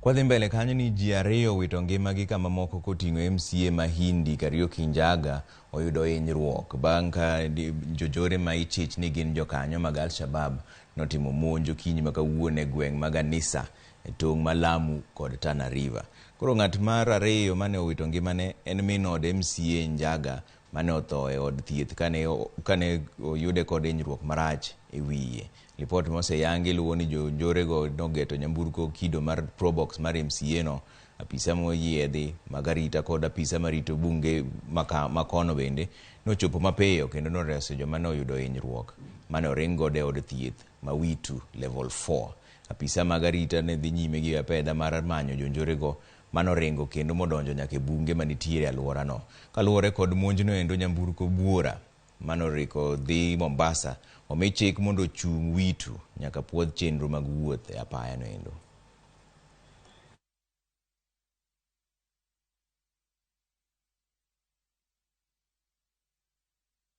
Kwadhi mbele kanyo ni ji ariyo wito ngimagi kama moko koting'o MCA Mahindi Kariuki Njaga oyudo hinyruok bang' ka jojore ma ichich ni gin jokanyo mag Al-Shabab notimo monj okinyi ma kawuono e gweng' mag Anisa e tong' ma Lamu kod Tana River. Koro ng'at mar ariyo mane owito ngimane en min od MCA Njaga mane otho e od thieth kane oyude kod hinyruok marach e wiye. Ripot moseyangi luwo ni jonjorego nogeto nyamburko kido mar Probox mar MCA no, apisa moyiedhi mag arita kod apisa marito bunge makono bende nochopo mapiyo kendo noreso joma ne oyudo hinyruok mane oring godo e od thieth Mawitu level 4. Apisa mag arita ne dhi nyime gi apedha mar manyo jonjorego mano ringo kendo modonjo nyaka e bunge manitiere e alworano. Kaluwore kod monjno endo, nyamburko buora manoriko dhi Mombasa omi chik mondo ochung' Witu nyaka puodh chenro mag wuoth e apaya no endo.